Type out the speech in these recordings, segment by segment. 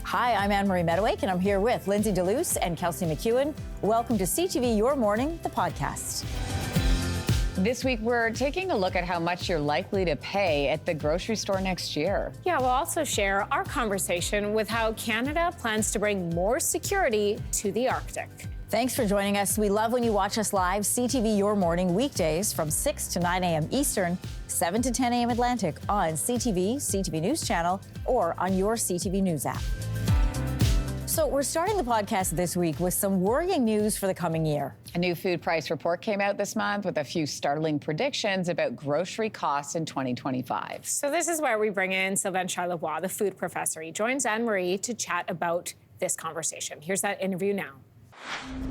Hi, I'm Anne-Marie Mediwake, and I'm here with Lindsey Deluce and Kelsey McEwen. Welcome to CTV Your Morning, the podcast. This week, we're taking a look at how much you're likely to pay at the grocery store next year. Yeah, we'll also share our conversation with how Canada plans to bring more security to the Arctic. Thanks for joining us. We love when you watch us live. CTV Your Morning, weekdays from 6 to 9 a.m. Eastern, 7 to 10 a.m. Atlantic on CTV CTV News Channel, or on your CTV News app. So we're starting the podcast this week with some worrying news for the coming year. A new food price report came out this month with a few startling predictions about grocery costs in 2025. So this is where we bring in Sylvain Charlebois, the food professor. He joins Anne-Marie to chat about this conversation. Here's that interview now.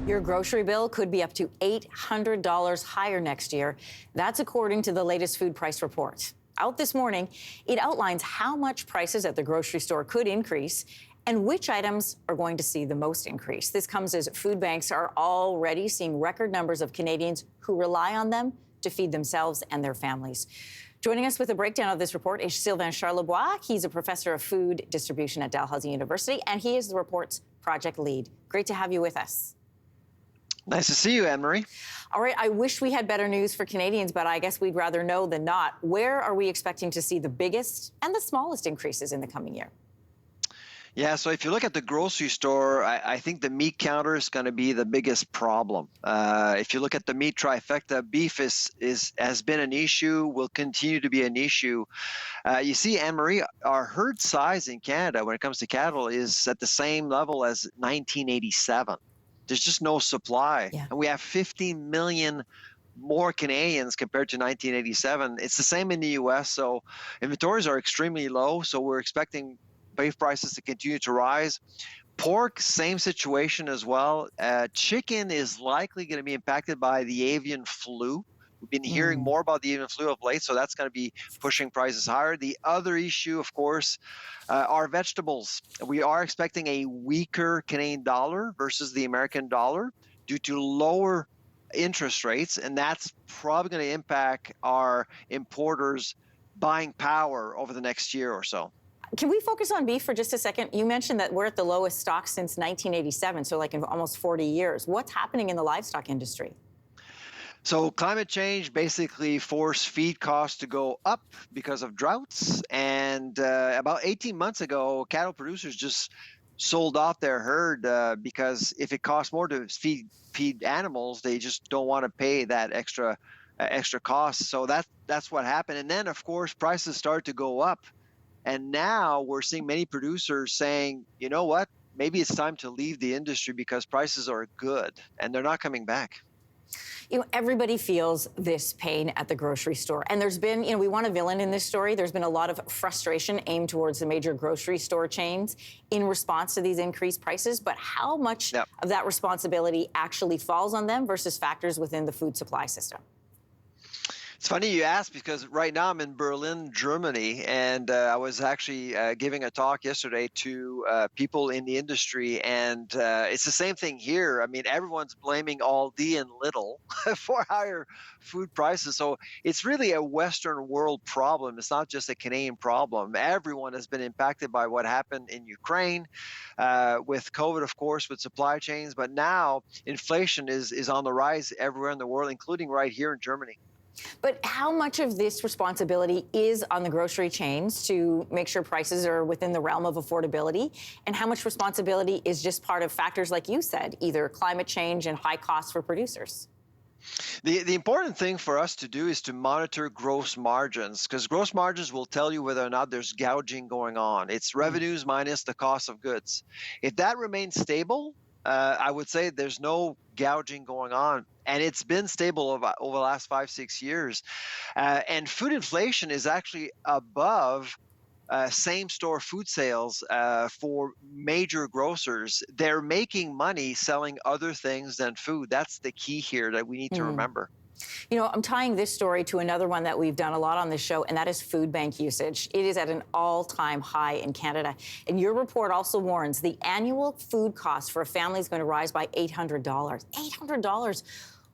Your grocery bill could be up to $800 higher next year. That's according to the latest food price report. Out this morning, it outlines how much prices at the grocery store could increase and which items are going to see the most increase. This comes as food banks are already seeing record numbers of Canadians who rely on them to feed themselves and their families. Joining us with a breakdown of this report is Sylvain Charlebois. He's a professor of food distribution at Dalhousie University, and he is the report's project lead. Great to have you with us. Nice to see you, Anne-Marie. All right, I wish we had better news for Canadians, but I guess we'd rather know than not. Where are we expecting to see the biggest and the smallest increases in the coming year? Yeah, so if you look at the grocery store, I think the meat counter is going to be the biggest problem. If you look at the meat trifecta, beef has been an issue, will continue to be an issue. You see, Anne-Marie, our herd size in Canada when it comes to cattle is at the same level as 1987. There's just no supply. Yeah. And we have 15 million more Canadians compared to 1987. It's the same in the U.S., so inventories are extremely low, so we're expecting beef prices to continue to rise. Pork, same situation as well. Chicken is likely going to be impacted by the avian flu. We've been hearing more about the avian flu of late, so that's going to be pushing prices higher. The other issue, of course, are vegetables. We are expecting a weaker Canadian dollar versus the American dollar due to lower interest rates, and that's probably going to impact our importers' buying power over the next year or so. Can we focus on beef for just a second? You mentioned that we're at the lowest stock since 1987, so like in almost 40 years. What's happening in the livestock industry? So climate change basically forced feed costs to go up because of droughts. And about 18 months ago, cattle producers just sold off their herd because if it costs more to feed animals, they just don't want to pay that extra cost. So that's what happened. And then, of course, prices started to go up. And now we're seeing many producers saying, you know what, maybe it's time to leave the industry because prices are good and they're not coming back. You know, everybody feels this pain at the grocery store. And there's been, we want a villain in this story. There's been a lot of frustration aimed towards the major grocery store chains in response to these increased prices. But how much of that responsibility actually falls on them versus factors within the food supply system? It's funny you ask because right now I'm in Berlin, Germany, and I was actually giving a talk yesterday to people in the industry, and it's the same thing here. I mean, everyone's blaming Aldi and Lidl for higher food prices. So it's really a Western world problem. It's not just a Canadian problem. Everyone has been impacted by what happened in Ukraine, with COVID, of course, with supply chains. But now inflation is on the rise everywhere in the world, including right here in Germany. But how much of this responsibility is on the grocery chains to make sure prices are within the realm of affordability? And how much responsibility is just part of factors, like you said, either climate change and high costs for producers? The important thing for us to do is to monitor gross margins, because gross margins will tell you whether or not there's gouging going on. It's revenues minus the cost of goods. If that remains stable, I would say there's no gouging going on. And it's been stable over the last 5-6 years. And food inflation is actually above same-store food sales for major grocers. They're making money selling other things than food. That's the key here that we need to remember. You know, I'm tying this story to another one that we've done a lot on this show, and that is food bank usage. It is at an all-time high in Canada. And your report also warns the annual food cost for a family is going to rise by $800. $800.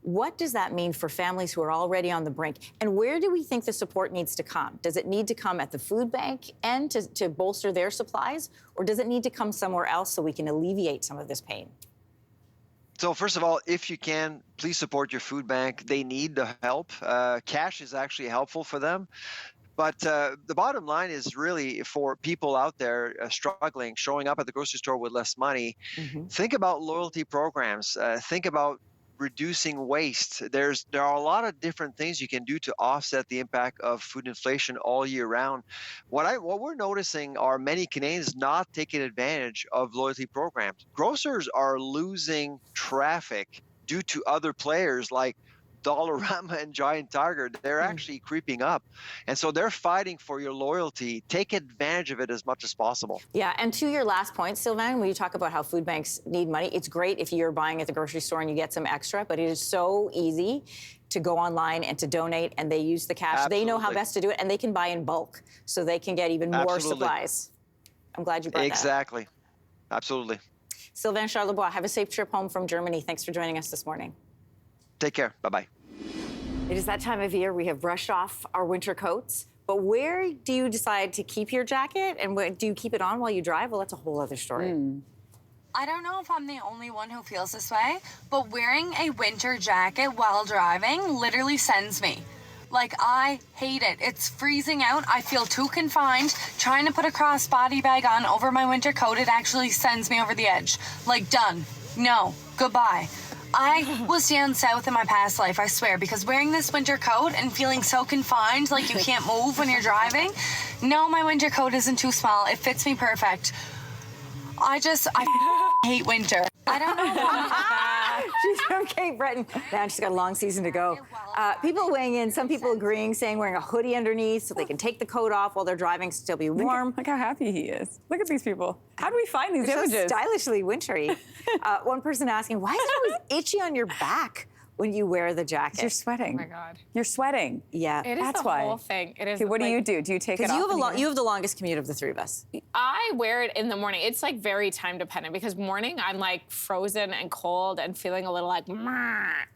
What does that mean for families who are already on the brink? And where do we think the support needs to come? Does it need to come at the food bank end to bolster their supplies? Or does it need to come somewhere else so we can alleviate some of this pain? So first of all, if you can, please support your food bank. They need the help. Cash is actually helpful for them. But the bottom line is really for people out there struggling, showing up at the grocery store with less money, think about loyalty programs. Think about reducing waste. There are a lot of different things you can do to offset the impact of food inflation all year round. What we're noticing are many Canadians not taking advantage of loyalty programs. Grocers are losing traffic due to other players like Dollarama and Giant Tiger. They're actually creeping up. And so they're fighting for your loyalty. Take advantage of it as much as possible. Yeah, and to your last point, Sylvain, when you talk about how food banks need money, it's great if you're buying at the grocery store and you get some extra, but it is so easy to go online and to donate, and they use the cash. Absolutely. They know how best to do it, and they can buy in bulk, so they can get even more supplies. I'm glad you brought that up. Exactly. Absolutely. Sylvain Charlebois, have a safe trip home from Germany. Thanks for joining us this morning. Take care. Bye-bye. It is that time of year. We have brushed off our winter coats. But where do you decide to keep your jacket? And do you keep it on while you drive? Well, that's a whole other story. I don't know if I'm the only one who feels this way, but wearing a winter jacket while driving literally sends me. Like, I hate it. It's freezing out. I feel too confined. Trying to put a crossbody bag on over my winter coat, it actually sends me over the edge. Like, done. No. Goodbye. I was down south in my past life, I swear, because wearing this winter coat and feeling so confined, like you can't move when you're driving. No, my winter coat isn't too small. It fits me perfect. I hate winter. I don't know. She's from Cape Breton. Man, she's got a long season to go. People weighing in, some people agreeing, saying wearing a hoodie underneath so they can take the coat off while they're driving, still be warm. Look how happy he is. Look at these people. How do we find these images? So stylishly wintry. One person asking, why is it always itchy on your back when you wear the jacket? You're sweating. Oh my God. You're sweating. Yeah. It is That's the why. whole thing. It is. Okay, what do like, you do? Do you take it off? Because you have the longest commute of the three of us. I wear it in the morning. It's like very time dependent because morning I'm like frozen and cold and feeling a little like,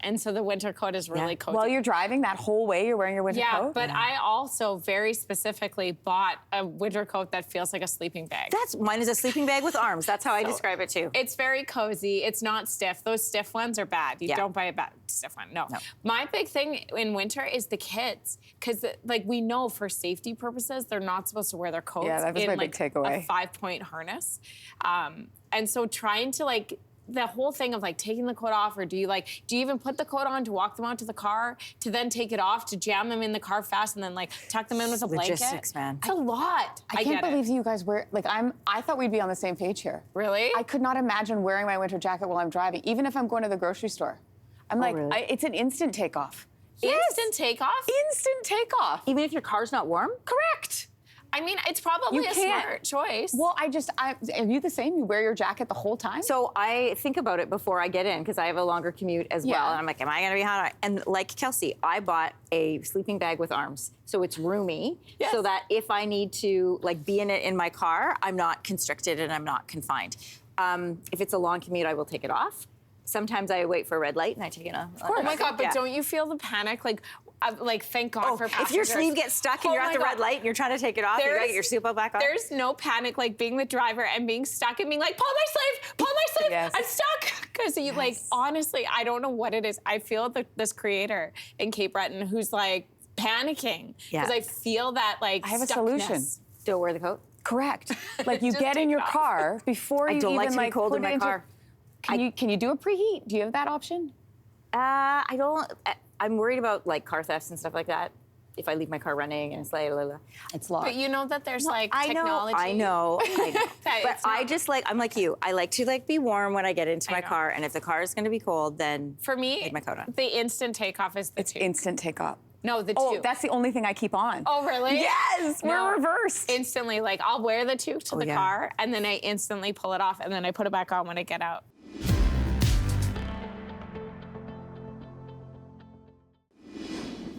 and so the winter coat is really cozy. While you're driving that whole way, you're wearing your winter coat? But I also very specifically bought a winter coat that feels like a sleeping bag. Mine is a sleeping bag with arms. That's how I describe it too. It's very cozy. It's not stiff. Those stiff ones are bad. You don't buy a bad stiff one. No. My big thing in winter is the kids, because like we know for safety purposes they're not supposed to wear their coats that was in my like big takeaway. a 5-point harness, and so trying to like. The whole thing of like taking the coat off, or do you even put the coat on to walk them out to the car, to then take it off, to jam them in the car fast, and then like tuck them in with a blanket? Logistics, man. It's a lot. I can't believe you guys wear, like I thought we'd be on the same page here. Really? I could not imagine wearing my winter jacket while I'm driving, even if I'm going to the grocery store. I'm like, really? it's an instant takeoff. Instant takeoff? Instant takeoff. Even if your car's not warm? Correct. I mean, it's probably a smart choice. Well, are you the same? You wear your jacket the whole time? So I think about it before I get in because I have a longer commute as well. And I'm like, am I going to be hot? And like Kelsey, I bought a sleeping bag with arms. So it's roomy so that if I need to like be in it in my car, I'm not constricted and I'm not confined. If it's a long commute, I will take it off. Sometimes I wait for a red light and I take it off. Oh my God, but don't you feel the panic? Like thank God for passengers. If your sleeve gets stuck and you're at the red light and you're trying to take it off, you gotta get your seatbelt back on. There's no panic like being the driver and being stuck and being like, pull my sleeve, I'm stuck. Because you like, honestly, I don't know what it is. I feel this creator in Cape Breton who's like panicking. Because I feel that like I have a stuckness. solution. Don't wear the coat. Correct. Like you get in your car before you I don't even like to be cold put in my it into, car. Can you do a preheat? Do you have that option? I don't. I'm worried about like car thefts and stuff like that. If I leave my car running and it's like, it's locked. But you know that there's technology. I know. But I just like, I'm like you. I like to like be warm when I get into my car, and if the car is going to be cold, then for me, take my coat on. The instant takeoff is the two. Instant takeoff. No, the Oh, two. that's the only thing I keep on. Oh, really? Yes, we're reversed. Instantly, like I'll wear the toque to the car, and then I instantly pull it off, and then I put it back on when I get out.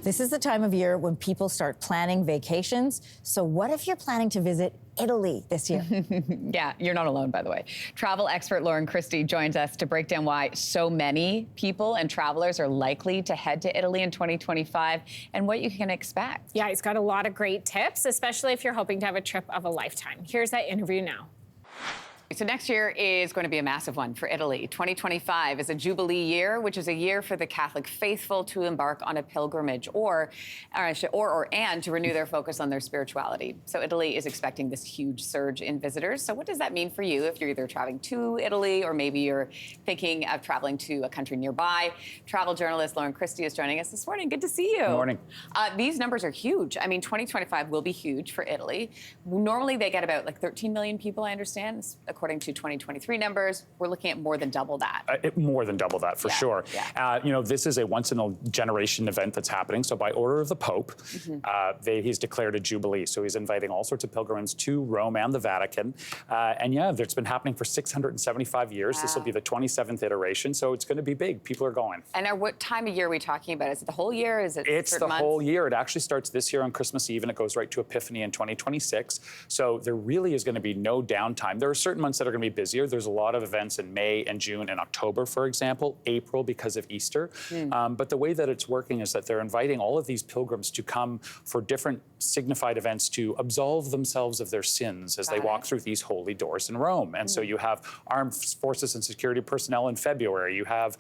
This is the time of year when people start planning vacations. So what if you're planning to visit Italy this year? Yeah, you're not alone, by the way. Travel expert Lauren Christie joins us to break down why so many people and travelers are likely to head to Italy in 2025 and what you can expect. Yeah, he's got a lot of great tips, especially if you're hoping to have a trip of a lifetime. Here's that interview now. So next year is going to be a massive one for Italy. 2025 is a Jubilee year, which is a year for the Catholic faithful to embark on a pilgrimage and to renew their focus on their spirituality. So Italy is expecting this huge surge in visitors. So what does that mean for you if you're either traveling to Italy or maybe you're thinking of traveling to a country nearby? Travel journalist Lauren Christie is joining us this morning. Good to see you. Good morning. These numbers are huge. I mean, 2025 will be huge for Italy. Normally they get about like 13 million people, I understand. According to 2023 numbers, we're looking at more than double that. More than double that, for sure. Yeah. This is a once-in-a-generation event that's happening. So by order of the Pope, he's declared a Jubilee. So he's inviting all sorts of pilgrims to Rome and the Vatican. It's been happening for 675 years. Wow. This will be the 27th iteration. So it's going to be big. People are going. And what time of year are we talking about? Is it the whole year? Is it It's the months? whole year. It actually starts this year on Christmas Eve, and it goes right to Epiphany in 2026. So there really is going to be no downtime. There are certain months that are going to be busier. There's a lot of events in May and June and October, for example, April because of Easter. But the way that it's working is that they're inviting all of these pilgrims to come for different signified events to absolve themselves of their sins as they walk through these holy doors in Rome. And so you have armed forces and security personnel in February. You have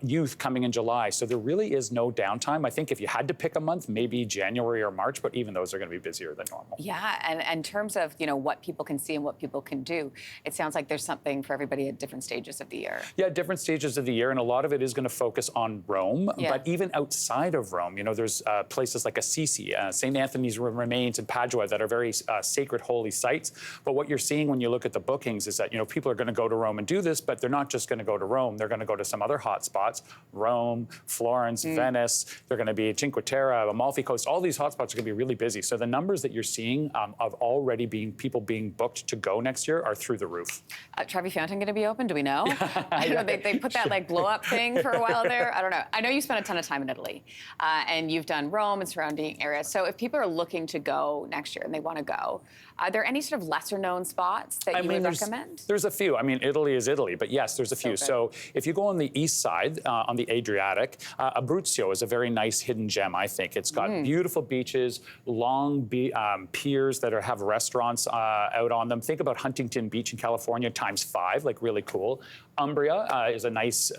youth coming in July. So there really is no downtime. I think if you had to pick a month, maybe January or March, but even those are going to be busier than normal. Yeah, and in terms of, what people can see and what people can do, it sounds like there's something for everybody at different stages of the year. Yeah, different stages of the year, and a lot of it is going to focus on Rome, but even outside of Rome, there's places like Assisi, St. Anthony's remains in Padua that are very sacred, holy sites. But what you're seeing when you look at the bookings is that, people are going to go to Rome and do this, but they're not just going to go to Rome. They're going to go to some other hot spots, Rome, Florence, Venice. They're going to be Cinque Terre, Amalfi Coast. All these hot spots are going to be really busy. So the numbers that you're seeing of already people being booked to go next year are through the roof. Trevi Fountain going to be open? Do we know? I don't know. They put that blow up thing for a while there. I don't know. I know you spent a ton of time in Italy, and you've done Rome and surrounding areas. So if people are looking to go next year and they want to go, are there any sort of lesser known spots that you would recommend? There's a few. I mean, Italy is Italy, but yes, there's a few. So if you go on the east side, on the Adriatic, Abruzzo is a very nice hidden gem, I think. It's got beautiful beaches, long piers that have restaurants out on them. Think about Huntington Beach in California ×5, like really cool. Umbria is a nice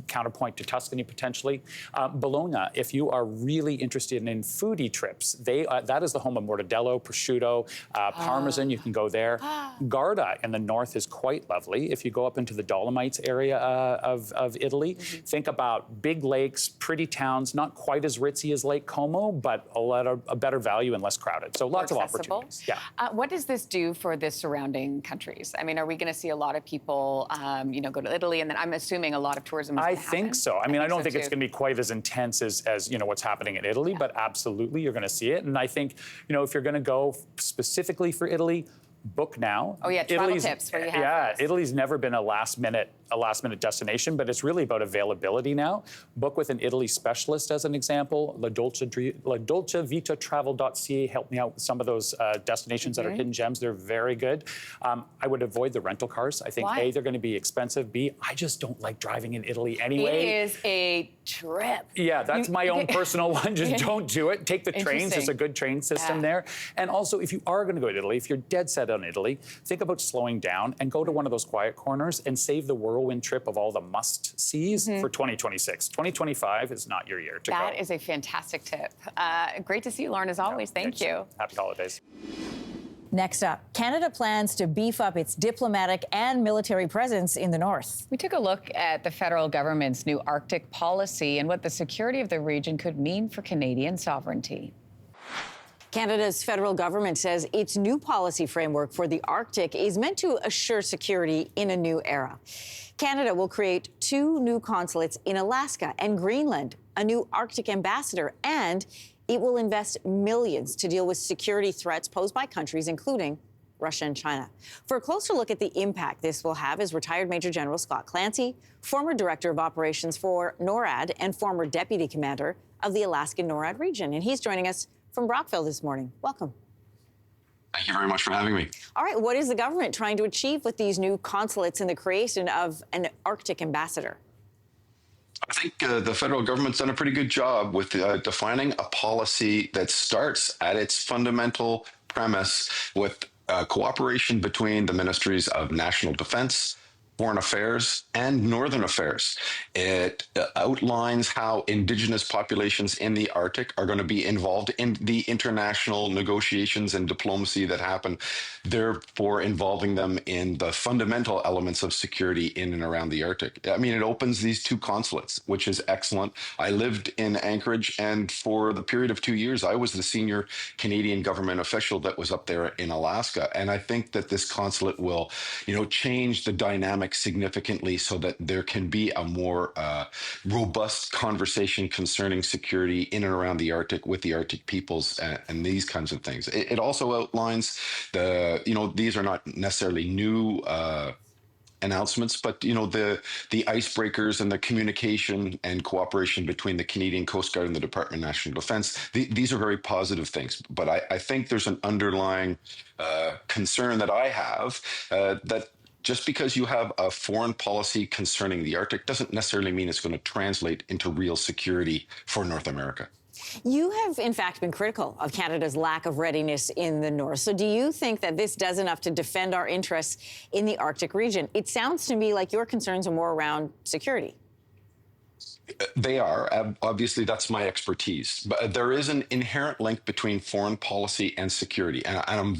counterpoint to Tuscany, potentially. Bologna, if you are really interested in foodie trips, that is the home of mortadello, prosciutto, Parmesan, you can go there. Garda in the north is quite lovely. If you go up into the Dolomites area of Italy, think about big lakes, pretty towns, not quite as ritzy as Lake Como, but a better value and less crowded. So lots of opportunities. Yeah. What does this do for the surrounding countries? I mean, are we going to see a lot of people, go to Italy, and then I'm assuming a lot of tourism is going to happen? I think so. I mean, I don't think it's going to be quite as intense as what's happening in Italy, but absolutely you're going to see it. And I think, if you're going to go specifically for Italy, book now. Oh yeah, travel tips. What do you have? Yeah, Italy's never been a last minute destination, but it's really about availability now. Book with an Italy specialist, as an example. LaDolceVitaTravel.ca helped me out with some of those destinations that are hidden gems. They're very good. I would avoid the rental cars. I think A, they're going to be expensive. B, I just don't like driving in Italy anyway. It is a trip. Yeah, that's my own personal one. Just don't do it. Take the trains. There's a good train system there. And also, if you are going to go to Italy, if you're dead set on Italy, think about slowing down and go to one of those quiet corners and save the whirlwind trip of all the must-sees for 2026. 2025 is not your year to go. That is a fantastic tip. Great to see you, Lauren, as always. Thank you. Happy holidays. Next up, Canada plans to beef up its diplomatic and military presence in the north. We took a look at the federal government's new Arctic policy and what the security of the region could mean for Canadian sovereignty. Canada's federal government says its new policy framework for the Arctic is meant to assure security in a new era. Canada will create 2 new consulates in Alaska and Greenland, a new Arctic ambassador, and it will invest millions to deal with security threats posed by countries including Russia and China. For a closer look at the impact this will have is retired Major General Scott Clancy, former Director of Operations for NORAD and former Deputy Commander of the Alaskan NORAD region. And he's joining us from Brockville this morning. Welcome. Thank you very much for having me. All right, what is the government trying to achieve with these new consulates and the creation of an Arctic ambassador? I think the federal government's done a pretty good job with defining a policy that starts at its fundamental premise with cooperation between the ministries of national defense, foreign affairs, and northern affairs. It outlines how indigenous populations in the Arctic are going to be involved in the international negotiations and diplomacy that happen, therefore involving them in the fundamental elements of security in and around the Arctic. I mean, it opens these two consulates, which is excellent. I lived in Anchorage, and for the period of 2 years, I was the senior Canadian government official that was up there in Alaska. And I think that this consulate will, change the dynamic significantly so that there can be a more robust conversation concerning security in and around the Arctic with the Arctic peoples and these kinds of things. It also outlines these are not necessarily new announcements, but the icebreakers and the communication and cooperation between the Canadian Coast Guard and the Department of National Defense. These are very positive things, but I think there's an underlying concern that I have that just because you have a foreign policy concerning the Arctic doesn't necessarily mean it's going to translate into real security for North America. You have, in fact, been critical of Canada's lack of readiness in the North. So do you think that this does enough to defend our interests in the Arctic region? It sounds to me like your concerns are more around security. They are. Obviously, that's my expertise. But there is an inherent link between foreign policy and security. And I'm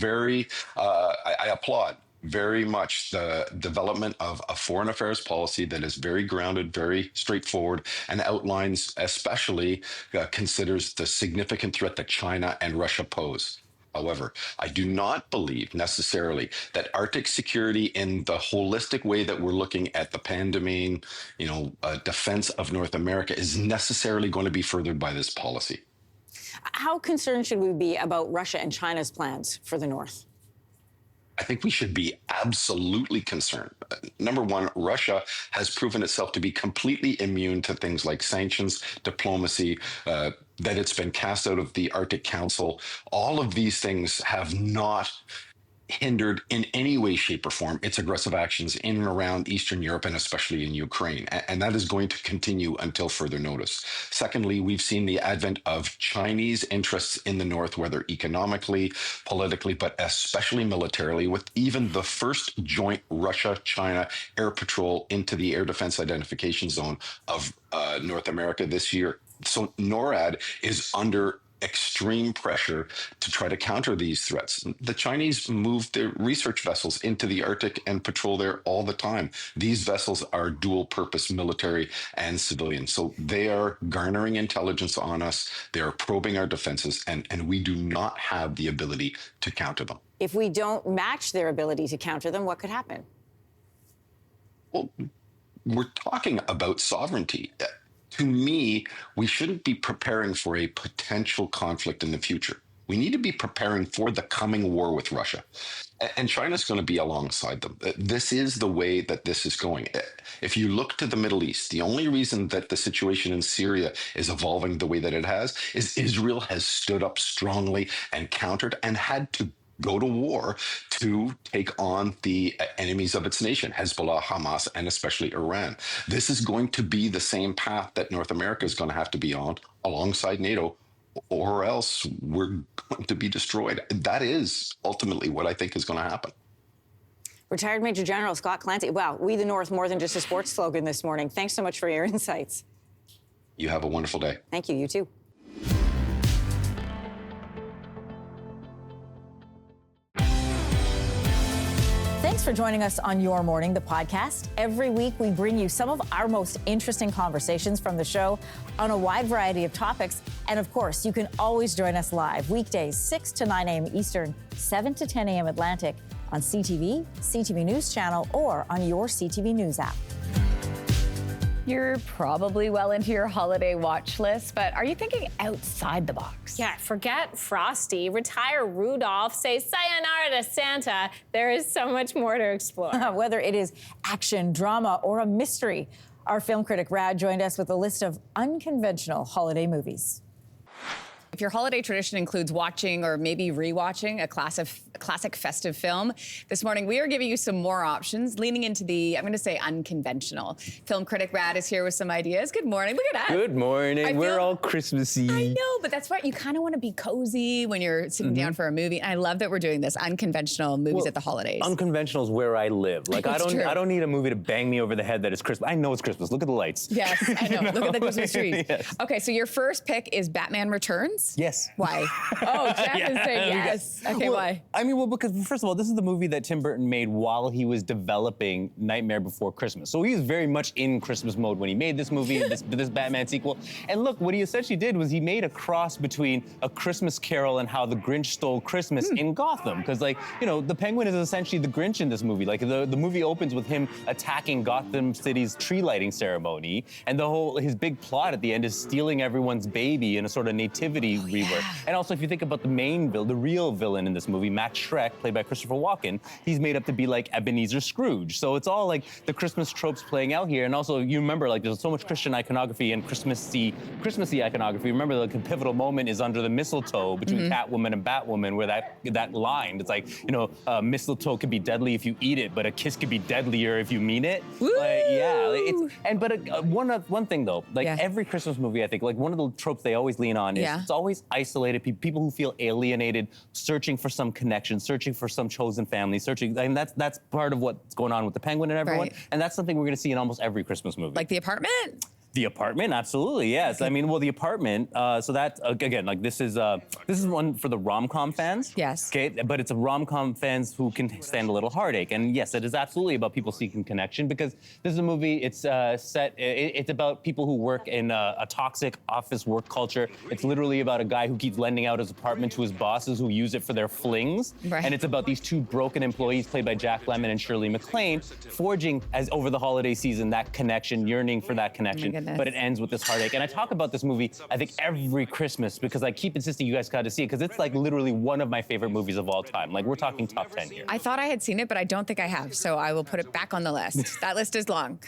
I applaud very much the development of a foreign affairs policy that is very grounded, very straightforward, and outlines, especially considers the significant threat that China and Russia pose. However, I do not believe necessarily that Arctic security in the holistic way that we're looking at the pan-domain, defense of North America is necessarily going to be furthered by this policy. How concerned should we be about Russia and China's plans for the North? I think we should be absolutely concerned. Number one, Russia has proven itself to be completely immune to things like sanctions, diplomacy, that it's been cast out of the Arctic Council. All of these things have not hindered in any way, shape, or form its aggressive actions in and around Eastern Europe and especially in Ukraine. And that is going to continue until further notice. Secondly, we've seen the advent of Chinese interests in the North, whether economically, politically, but especially militarily, with even the first joint Russia-China air patrol into the air defense identification zone of North America this year. So NORAD is under extreme pressure to try to counter these threats. The Chinese move their research vessels into the Arctic and patrol there all the time. These vessels are dual purpose military and civilian. So they are garnering intelligence on us. They are probing our defenses, and we do not have the ability to counter them. If we don't match their ability to counter them, what could happen? Well, we're talking about sovereignty. To me, we shouldn't be preparing for a potential conflict in the future. We need to be preparing for the coming war with Russia. And China's going to be alongside them. This is the way that this is going. If you look to the Middle East, the only reason that the situation in Syria is evolving the way that it has is Israel has stood up strongly and countered and had to go to war to take on the enemies of its nation, Hezbollah, Hamas, and especially Iran. This is going to be the same path that North America is going to have to be on alongside NATO, or else we're going to be destroyed. That is ultimately what I think is going to happen. Retired Major General Scott Clancy. Wow, we the North, more than just a sports slogan this morning. Thanks so much for your insights. You have a wonderful day. Thank you. You too. Thanks for joining us on Your Morning, the podcast. Every week, we bring you some of our most interesting conversations from the show on a wide variety of topics. And of course, you can always join us live weekdays 6 to 9 a.m. Eastern, 7 to 10 a.m. Atlantic on CTV, CTV News Channel, or on your CTV News app. You're probably well into your holiday watch list, but are you thinking outside the box? Yeah, forget Frosty, retire Rudolph, say sayonara to Santa. There is so much more to explore. Whether it is action, drama, or a mystery, our film critic Rad joined us with a list of unconventional holiday movies. If your holiday tradition includes watching or maybe rewatching a classic festive film, this morning we are giving you some more options, leaning into the, I'm going to say, unconventional. Film critic Brad is here with some ideas. Good morning. Look at us. Good morning. We're all Christmassy. I know, but that's right. You kind of want to be cozy when you're sitting down for a movie. And I love that we're doing this unconventional movies at the holidays. Unconventional is where I live. Like I don't need a movie to bang me over the head that it's Christmas. I know it's Christmas. Look at the lights. Yes, I know. You know? Look at the Christmas trees. Yes. Okay, so your first pick is Batman Returns? Yes. Why? Oh, Jeff is saying yes. Okay, well, why? I mean, well, because first of all, this is the movie that Tim Burton made while he was developing Nightmare Before Christmas. So he was very much in Christmas mode when he made this movie, this Batman sequel. And look, what he essentially did was he made a cross between A Christmas Carol and How the Grinch Stole Christmas in Gotham. Because, like, you know, the Penguin is essentially the Grinch in this movie. Like, the movie opens with him attacking Gotham City's tree lighting ceremony, and his big plot at the end is stealing everyone's baby in a sort of nativity rebirth. And also, if you think about the real villain in this movie, Max Schreck, played by Christopher Walken, he's made up to be like Ebenezer Scrooge. So it's all like the Christmas tropes playing out here. And also, you remember, like, there's so much Christian iconography and Christmassy iconography. Remember, like, the pivotal moment is under the mistletoe between Catwoman and Batwoman, where that line, it's like, you know, mistletoe could be deadly if you eat it, but a kiss could be deadlier if you mean it. Like, yeah, one thing though, like every Christmas movie, I think, like, one of the tropes they always lean on is it's always isolated people who feel alienated, searching for some connection, searching for some chosen family, and that's part of what's going on with the Penguin and everyone. Right. And that's something we're going to see in almost every Christmas movie. Like The Apartment? The Apartment, absolutely, yes. I mean, well, The Apartment. So that again, like, this is one for the rom-com fans. Yes. Okay, but it's a rom-com fans who can stand a little heartache, and yes, it is absolutely about people seeking connection, because this is a movie. It's it's about people who work in a toxic office work culture. It's literally about a guy who keeps lending out his apartment to his bosses who use it for their flings. Right. And it's about these two broken employees played by Jack Lemmon and Shirley MacLaine forging, as over the holiday season, that connection, yearning for that connection. But it ends with this heartache. And I talk about this movie, I think, every Christmas, because I keep insisting you guys got to see it, because it's like literally one of my favorite movies of all time. Like, we're talking top 10 here. I thought I had seen it, but I don't think I have, so I will put it back on the list. That list is long.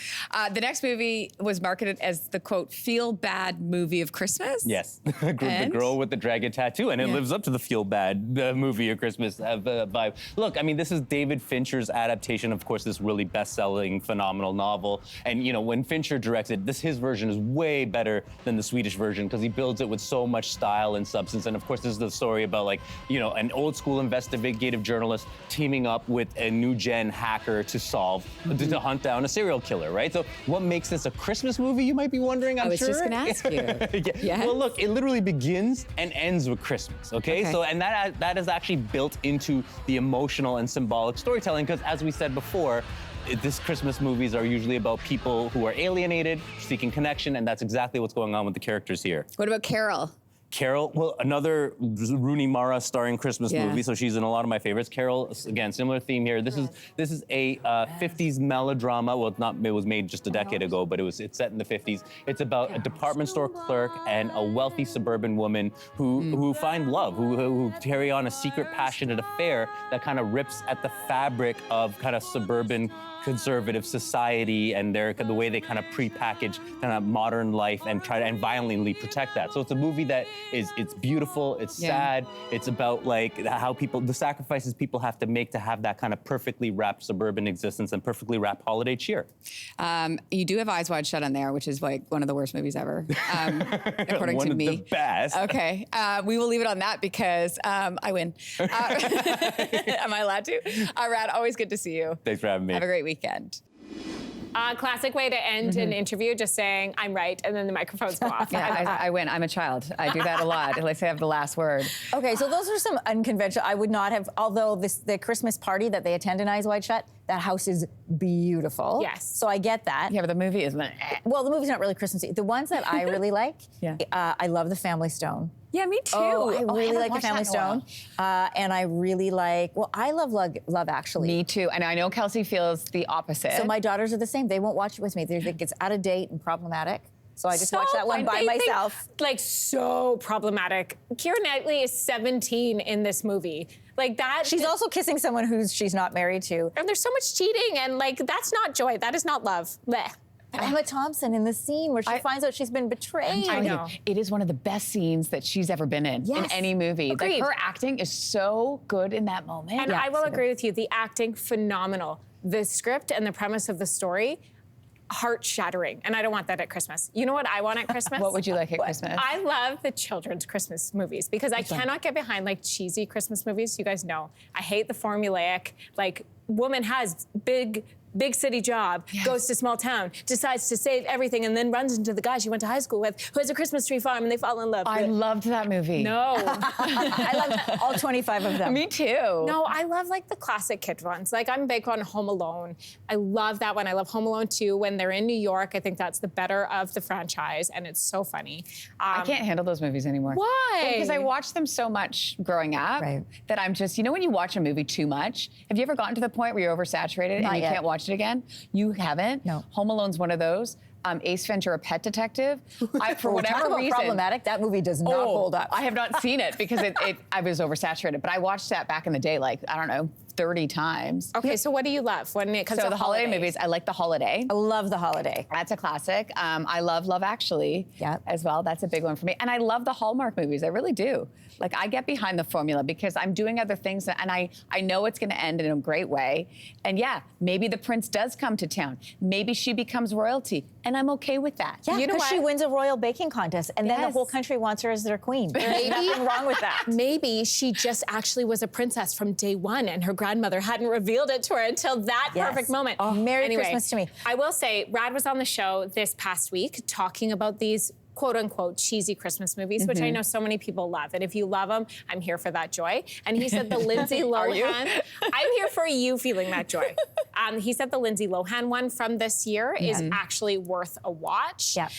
The next movie was marketed as the, quote, feel-bad movie of Christmas? Yes, the girl with the dragon tattoo, and it lives up to the feel-bad movie of Christmas vibe. Look, I mean, this is David Fincher's adaptation, of course, this really best-selling, phenomenal novel. And, you know, when Fincher directs it, his version is way better than the Swedish version, because he builds it with so much style and substance. And of course, this is the story about, like, you know, an old school investigative journalist teaming up with a new gen hacker to hunt down a serial killer, right? So what makes this a Christmas movie, you might be wondering, I'm sure? I was just gonna ask you. Yes? Well, look, it literally begins and ends with Christmas, okay? So, and that is actually built into the emotional and symbolic storytelling, because as we said before, this Christmas movies are usually about people who are alienated, seeking connection, and that's exactly what's going on with the characters here. What about Carol? Carol, well, another Rooney Mara starring Christmas movie, so she's in a lot of my favorites. Carol, again, similar theme here. This is a 50s melodrama. Well, it was made just a decade ago, but it's set in the 50s. It's about a department store clerk and a wealthy suburban woman who find love, who carry on a secret, passionate affair that kind of rips at the fabric of kind of suburban conservative society and the way they kind of prepackage kind of modern life and try to violently protect that. So it's a movie that it's beautiful, it's sad, it's about, like, how the sacrifices people have to make to have that kind of perfectly wrapped suburban existence and perfectly wrapped holiday cheer. You do have Eyes Wide Shut on there, which is, like, one of the worst movies ever, according to me. One of the best. Okay, we will leave it on that because I win. Am I allowed to? Rad, always good to see you. Thanks for having me. Have a great weekend. Classic way to end an interview, just saying, I'm right, and then the microphones go off. Yeah, I win. I'm a child. I do that a lot. Let's say I have the last word. Okay, so those are some unconventional. I would not have, although the Christmas party that they attend in Eyes Wide Shut, that house is beautiful. Yes. So I get that. Yeah, but the movie is... Well, the movie's not really Christmassy. The ones that I really like, I love The Family Stone. Yeah, me too. Oh, I really like The Family Stone. And I really like, I love Love Actually. Me too. And I know Kelsey feels the opposite. So my daughters are the same. They won't watch it with me. They think it's out of date and problematic. So I just watch that one by myself. Like, so problematic. Keira Knightley is 17 in this movie. Like that. She's also kissing someone who she's not married to. And there's so much cheating, and, like, that's not joy. That is not love. Blech. And Emma Thompson in the scene where she finds out she's been betrayed. I know. It is one of the best scenes that she's ever been in any movie. Agreed. Like, her acting is so good in that moment. And I will agree with you. The acting, phenomenal. The script and the premise of the story, heart-shattering. And I don't want that at Christmas. You know what I want at Christmas? What would you like at Christmas? I love the children's Christmas movies because I cannot get behind like cheesy Christmas movies. You guys know. I hate the formulaic, like, woman has big city job, goes to small town, decides to save everything, and then runs into the guy she went to high school with who has a Christmas tree farm, and they fall in love. I loved that movie. No. I loved all 25 of them. Me too. No, I love like the classic kid ones. Like I'm big on Home Alone. I love that one. I love Home Alone 2. When they're in New York, I think that's the better of the franchise, and it's so funny. I can't handle those movies anymore. Why? Because I watched them so much growing up that I'm just, you know when you watch a movie too much? Have you ever gotten to the point where you're oversaturated and you can't watch it again? You haven't? No. Home Alone's one of those. Ace Ventura: Pet Detective. For whatever Talk about reason, problematic. That movie does not hold up. I have not seen it because I was oversaturated. But I watched that back in the day, like, I don't know, 30 times. Okay, so what do you love when it comes to the holiday movies? I like The Holiday. I love The Holiday. That's a classic. I love Love Actually as well. That's a big one for me. And I love the Hallmark movies. I really do. Like, I get behind the formula because I'm doing other things and I know it's going to end in a great way. And yeah, maybe the prince does come to town. Maybe she becomes royalty. And I'm okay with that. Yeah, You know because she what? wins a royal baking contest, and then the whole country wants her as their queen. There's nothing wrong with that. Maybe she just actually was a princess from day one and her grandmother hadn't revealed it to her until that perfect moment. Oh, Merry Christmas to me. I will say, Rad was on the show this past week talking about these quote-unquote cheesy Christmas movies, which I know so many people love. And if you love them, I'm here for that joy. And he said the Lindsay Lohan, I'm here for you feeling that joy. He said the Lindsay Lohan one from this year is actually worth a watch. Yep.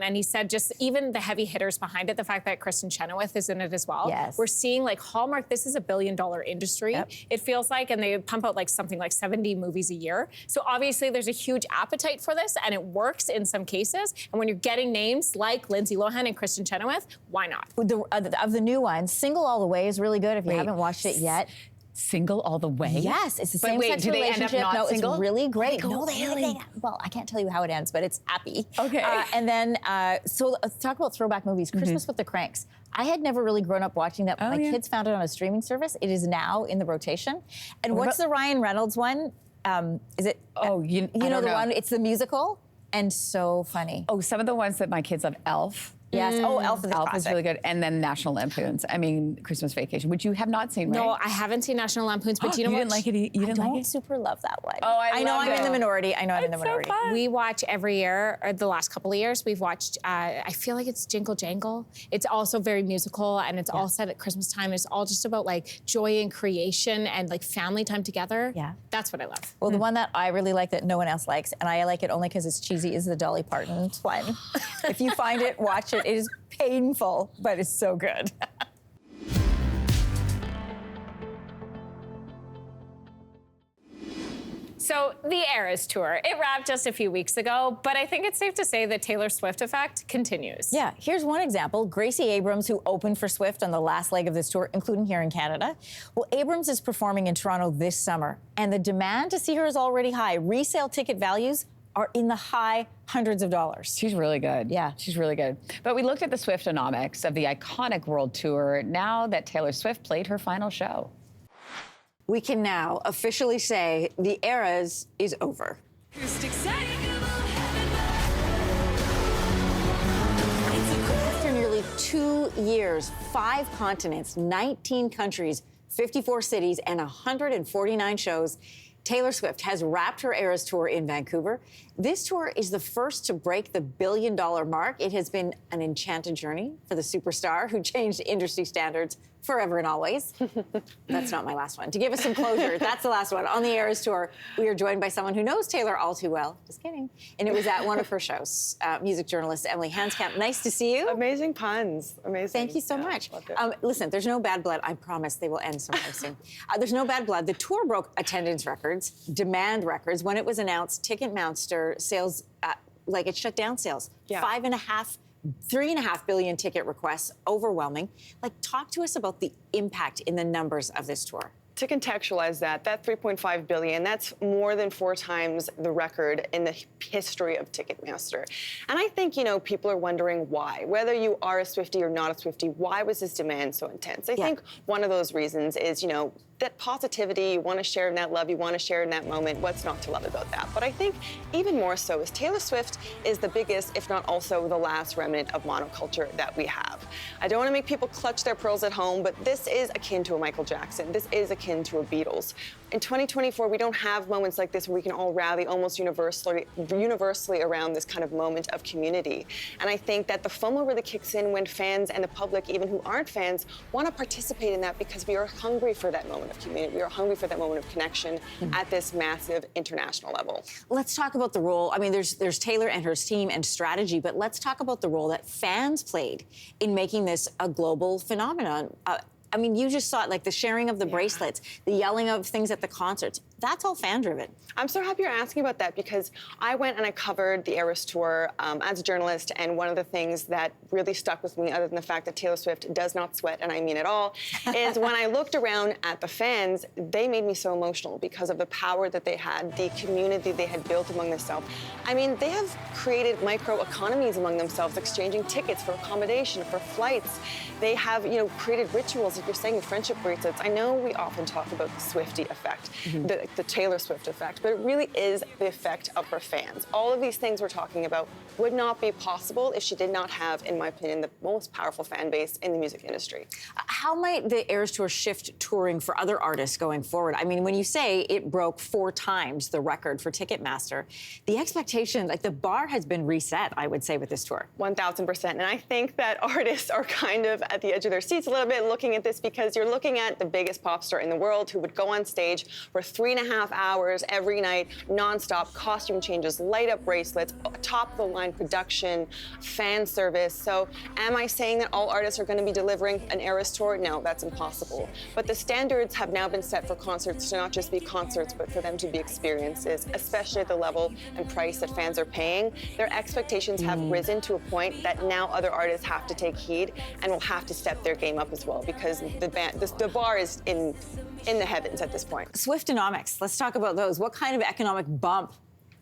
And he said just even the heavy hitters behind it, the fact that Kristen Chenoweth is in it as well. Yes. We're seeing like Hallmark, this is $1 billion industry, it feels like, and they pump out like something like 70 movies a year. So obviously there's a huge appetite for this and it works in some cases. And when you're getting names like Lindsay Lohan and Kristen Chenoweth, why not? Of the new ones, Single All the Way is really good if you haven't watched it yet. Single all the way? Yes, it's the same wait, sex do they end up relationship. not No, single? it's really great. Oh, No, really? well, I can't tell you how it ends, but it's happy. Okay. And then, so let's talk about throwback movies. Christmas with the Cranks. I had never really grown up watching that. My kids found it on a streaming service. It is now in the rotation. And what's the Ryan Reynolds one? Is it? Oh, you know the one? It's the musical, and so funny. Oh, some of the ones that my kids love, Elf. Yes. Oh, Elf is a Elf is classic. really good. And then National Lampoons. I mean, Christmas Vacation, which you have not seen, right? No, I haven't seen National Lampoons, but do you know you what? didn't like it? You didn't I like don't it? super love that one. Oh, I know love I'm in it. the minority. I know I'm in the It's minority. so fun. We watch every year, or the last couple of years, we've watched, I feel like it's Jingle Jangle. It's also very musical, and it's all set at Christmas time. It's all just about like joy and creation and like family time together. Yeah. That's what I love. Well, the one that I really like that no one else likes, and I like it only because it's cheesy, is the Dolly Parton one. If you find it, watch it. It is painful, but it's so good. So the Eras Tour, it wrapped just a few weeks ago, but I think it's safe to say the Taylor Swift effect continues. Yeah, here's one example. Gracie Abrams, who opened for Swift on the last leg of this tour, including here in Canada. Well, Abrams is performing in Toronto this summer, and the demand to see her is already high. Resale ticket values are in the high hundreds of dollars. She's really good. Yeah. She's really good. But we looked at the Swiftonomics of the iconic world tour now that Taylor Swift played her final show. We can now officially say the Eras is over. After nearly 2 years, 5 continents, 19 countries, 54 cities, and 149 shows, Taylor Swift has wrapped her Eras Tour in Vancouver. This tour is the first to break the $1 billion mark. It has been an enchanted journey for the superstar who changed industry standards forever and always. That's not my last one. To give us some closure, that's the last one. On the Eras Tour, we are joined by someone who knows Taylor all too well. Just kidding. And it was at one of her shows. Music journalist Emily Hanskamp. Nice to see you. Amazing puns. Amazing. Thank you so much. Loved it. Listen, there's no bad blood. I promise they will end sometime soon. There's no bad blood. The tour broke attendance records, demand records. When it was announced, Ticketmaster sales, it shut down sales. Yeah. 3.5 billion ticket requests, overwhelming. Talk to us about the impact in the numbers of this tour. to contextualize that 3.5 billion, that's more than 4 times the record in the history of Ticketmaster. And I think, people are wondering why. Whether you are a Swiftie or not a Swiftie, why was this demand so intense? I think one of those reasons is, that positivity, you want to share in that love, you want to share in that moment. What's not to love about that? But I think even more so is Taylor Swift is the biggest, if not also the last remnant of monoculture that we have. I don't want to make people clutch their pearls at home, but this is akin to a Michael Jackson. This is akin to a Beatles. In 2024, we don't have moments like this where we can all rally almost universally around this kind of moment of community. And I think that the FOMO really kicks in when fans and the public, even who aren't fans, want to participate in that because we are hungry for that moment of community. We are hungry for that moment of connection at this massive international level. Let's talk about the role. I mean, there's Taylor and her team and strategy, but let's talk about the role that fans played in making this a global phenomenon. I mean, you just saw it, like the sharing of the bracelets, the yelling of things at the concerts. That's all fan-driven. I'm so happy you're asking about that because I went and I covered the Eras Tour as a journalist, and one of the things that really stuck with me, other than the fact that Taylor Swift does not sweat, and I mean it all, is when I looked around at the fans, they made me so emotional because of the power that they had, the community they had built among themselves. I mean, they have created micro-economies among themselves, exchanging tickets for accommodation, for flights. They have, created rituals, like you're saying, the friendship bracelets. I know we often talk about the Swiftie effect, the Taylor Swift effect, but it really is the effect of her fans. All of these things we're talking about would not be possible if she did not have, in my opinion, the most powerful fan base in the music industry. How might the Eras Tour shift touring for other artists going forward? I mean, when you say it broke 4 times the record for Ticketmaster, the expectation, like the bar has been reset, I would say, with this tour. 1,000%. And I think that artists are kind of at the edge of their seats a little bit looking at this because you're looking at the biggest pop star in the world who would go on stage for 3.5 hours every night, nonstop, costume changes, light up bracelets, top of the line production, fan service. So am I saying that all artists are going to be delivering an Eras Tour? No, that's impossible. But the standards have now been set for concerts to not just be concerts, but for them to be experiences, especially at the level and price that fans are paying. Their expectations have risen to a point that now other artists have to take heed and will have to step their game up as well because the bar is in the heavens at this point. Swiftonomics, let's talk about those. What kind of economic bump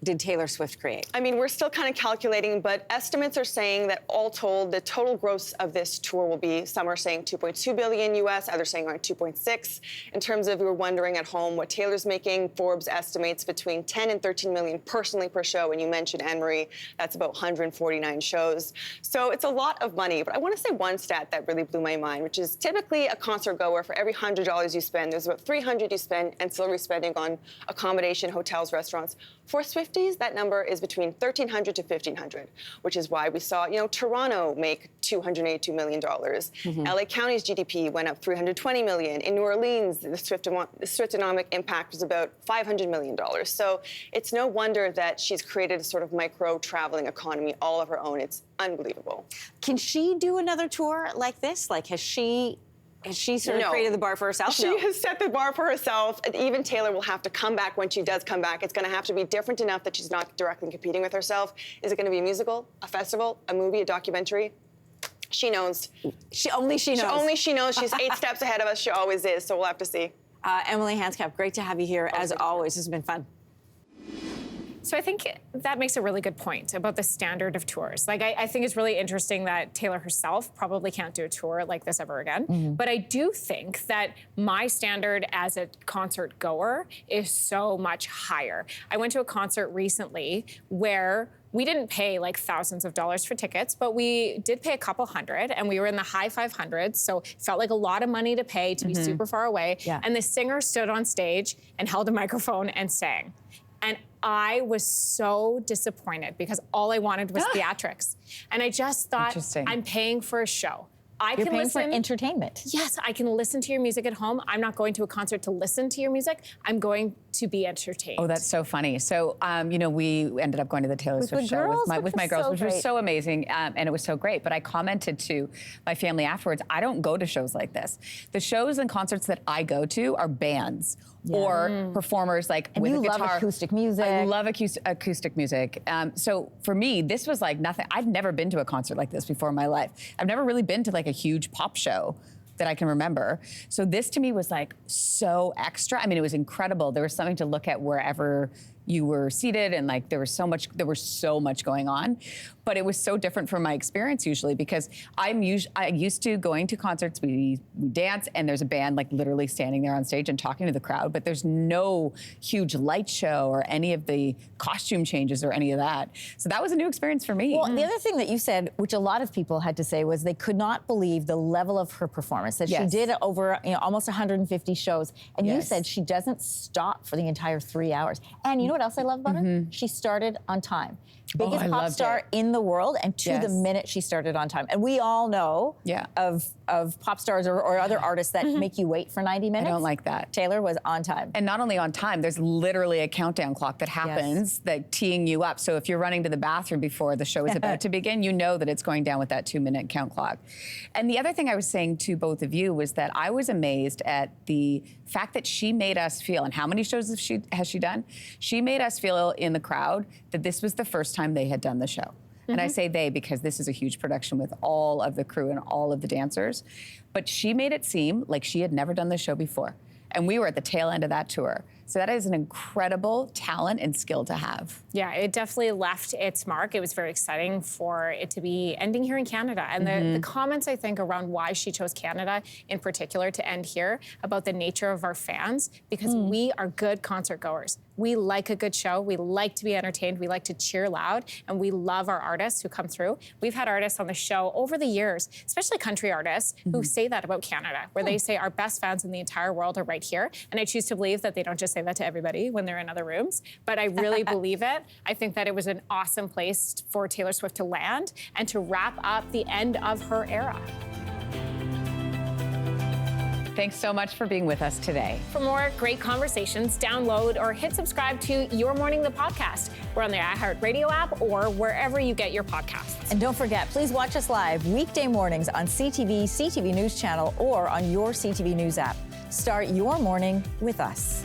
did Taylor Swift create? I mean, we're still kind of calculating, but estimates are saying that all told, the total gross of this tour will be, some are saying 2.2 billion US, others saying around 2.6. In terms of, you were wondering at home what Taylor's making, Forbes estimates between 10 and 13 million personally per show, and you mentioned Anne-Marie, that's about 149 shows. So it's a lot of money, but I want to say one stat that really blew my mind, which is typically a concert goer, for every $100 you spend, there's about $300 you spend ancillary spending on accommodation, hotels, restaurants. For Swifties, that number is between $1,300 to $1,500, which is why we saw, Toronto make $282 million. LA County's GDP went up $320 million. In New Orleans, the Swiftonomic impact was about $500 million. So it's no wonder that she's created a sort of micro-traveling economy all of her own. It's unbelievable. Can she do another tour like this? Like, has she sort of created the bar for herself? She has set the bar for herself. And even Taylor will have to come back when she does come back. It's going to have to be different enough that she's not directly competing with herself. Is it going to be a musical, a festival, a movie, a documentary? She knows. Only she knows. Only she knows. She's 8 steps ahead of us. She always is. So we'll have to see. Emily Hanscap, great to have you here as always. This has been fun. So I think that makes a really good point about the standard of tours. Like, I think it's really interesting that Taylor herself probably can't do a tour like this ever again. But I do think that my standard as a concert goer is so much higher. I went to a concert recently where we didn't pay like thousands of dollars for tickets, but we did pay a couple hundred, and we were in the high 500s, so it felt like a lot of money to pay to be super far away. And the singer stood on stage and held a microphone and sang. And I was so disappointed because all I wanted was theatrics. And I just thought, I'm paying for a show. You're paying for entertainment. Yes, I can listen to your music at home. I'm not going to a concert to listen to your music. I'm going to be entertained. Oh, that's so funny. So, we ended up going to the Taylor Swift show with my girls, which was so amazing, and it was so great. But I commented to my family afterwards, I don't go to shows like this. The shows and concerts that I go to are bands or performers with a guitar. Love acoustic music. I love acoustic music. So for me, this was like nothing. I've never been to a concert like this before in my life. I've never really been to like a huge pop show that I can remember. So this to me was like so extra. I mean, it was incredible. There was something to look at wherever you were seated, and like there was so much going on, but it was so different from my experience usually, because I used to going to concerts, we dance and there's a band like literally standing there on stage and talking to the crowd, but there's no huge light show or any of the costume changes or any of that. So that was a new experience for me. Well, the other thing that you said, which a lot of people had to say, was they could not believe the level of her performance, that she did over almost 150 shows. And you said she doesn't stop for the entire 3 hours. And you know what else I love about her? She started on time. Biggest pop star in the world, and to the minute she started on time. And we all know of pop stars or other artists that make you wait for 90 minutes. I don't like that. Taylor was on time. And not only on time, there's literally a countdown clock that happens that teeing you up. So if you're running to the bathroom before the show is about to begin, you know that it's going down with that 2-minute count clock. And the other thing I was saying to both of you was that I was amazed at the fact that she made us feel, and how many shows has she done? She made us feel in the crowd that this was the first time they had done the show. And I say they because this is a huge production with all of the crew and all of the dancers. But she made it seem like she had never done the show before. And we were at the tail end of that tour. So that is an incredible talent and skill to have. Yeah, it definitely left its mark. It was very exciting for it to be ending here in Canada. And the comments, I think, around why she chose Canada in particular to end here, about the nature of our fans, because we are good concert goers. We like a good show. We like to be entertained. We like to cheer loud. And we love our artists who come through. We've had artists on the show over the years, especially country artists, who say that about Canada, where they say our best fans in the entire world are right here. And I choose to believe that they don't just say that to everybody when they're in other rooms, but I really believe it. I think that it was an awesome place for Taylor Swift to land and to wrap up the end of her era. Thanks so much for being with us today. For more great conversations, download or hit subscribe to Your Morning the Podcast. We're on the iHeartRadio app or wherever you get your podcasts. And don't forget, please watch us live weekday mornings on CTV CTV News Channel or on your CTV News app. Start your morning with us.